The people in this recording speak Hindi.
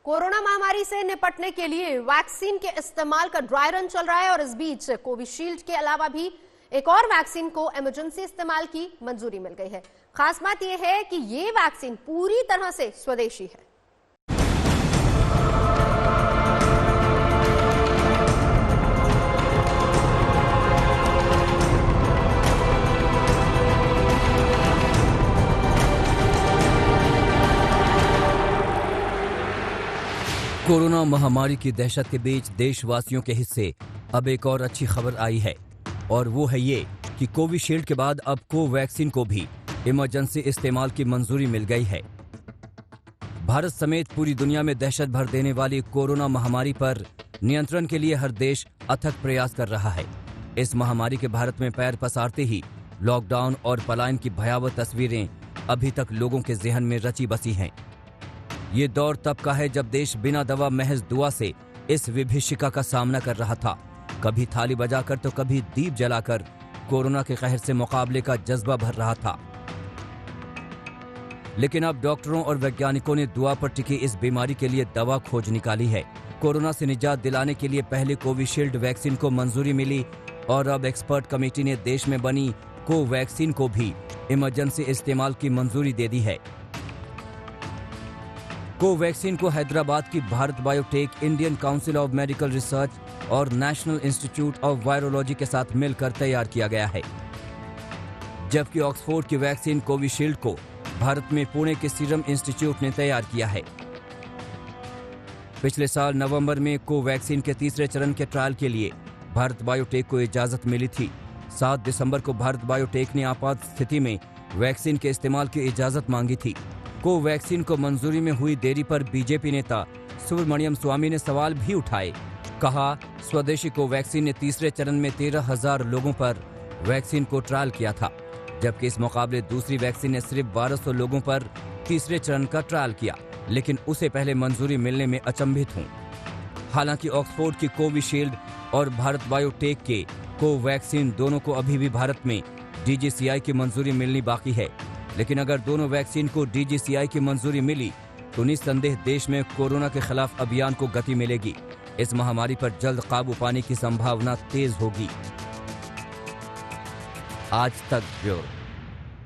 कोरोना महामारी से निपटने के लिए वैक्सीन के इस्तेमाल का ड्राई रन चल रहा है और इस बीच कोविशील्ड के अलावा भी एक और वैक्सीन को इमरजेंसी इस्तेमाल की मंजूरी मिल गई है। खास बात यह है कि ये वैक्सीन पूरी तरह से स्वदेशी है। कोरोना महामारी की दहशत के बीच देशवासियों के हिस्से अब एक और अच्छी खबर आई है और वो है ये कि कोविशील्ड के बाद अब कोवैक्सीन को भी इमरजेंसी इस्तेमाल की मंजूरी मिल गई है। भारत समेत पूरी दुनिया में दहशत भर देने वाली कोरोना महामारी पर नियंत्रण के लिए हर देश अथक प्रयास कर रहा है। इस महामारी के भारत में पैर पसारते ही लॉकडाउन और पलायन की भयावह तस्वीरें अभी तक लोगों के जहन में रची बसी हैं। ये दौर तब का है जब देश बिना दवा महज दुआ से इस विभीषिका का सामना कर रहा था। कभी थाली बजाकर तो कभी दीप जलाकर कोरोना के कहर से मुकाबले का जज्बा भर रहा था। लेकिन अब डॉक्टरों और वैज्ञानिकों ने दुआ पर टिकी इस बीमारी के लिए दवा खोज निकाली है। कोरोना से निजात दिलाने के लिए पहले कोविशील्ड वैक्सीन को मंजूरी मिली और अब एक्सपर्ट कमेटी ने देश में बनी कोवैक्सीन को भी इमरजेंसी इस्तेमाल की मंजूरी दे दी है। कोवैक्सीन को हैदराबाद की Bharat biotech, Indian council of medical research और नेशनल इंस्टीट्यूट ऑफ वायरोलॉजी के साथ मिलकर तैयार किया गया है, जबकि ऑक्सफोर्ड की वैक्सीन कोविशील्ड को भारत में पुणे के सीरम इंस्टीट्यूट ने तैयार किया है। पिछले साल नवंबर में कोवैक्सीन के तीसरे चरण के ट्रायल के लिए भारत बायोटेक को इजाजत मिली थी। 7 दिसंबर को भारत बायोटेक ने आपात स्थिति में वैक्सीन के इस्तेमाल की इजाजत मांगी थी। कोवैक्सीन को मंजूरी में हुई देरी पर बीजेपी नेता सुब्रमण्यम स्वामी ने सवाल भी उठाए। कहा, स्वदेशी कोवैक्सीन ने तीसरे चरण में 13,000 लोगों पर वैक्सीन को ट्रायल किया था, जबकि इस मुकाबले दूसरी वैक्सीन ने सिर्फ 1200 लोगों पर तीसरे चरण का ट्रायल किया, लेकिन उसे पहले मंजूरी मिलने में अचंभित हूं। हालांकि ऑक्सफोर्ड की कोविशील्ड और भारत बायोटेक के कोवैक्सीन दोनों को अभी भी भारत में DGCI की मंजूरी मिलनी बाकी है, लेकिन अगर दोनों वैक्सीन को DGCI की मंजूरी मिली तो निस्संदेह देश में कोरोना के खिलाफ अभियान को गति मिलेगी। इस महामारी पर जल्द काबू पाने की संभावना तेज होगी। आज तक ब्यूरो।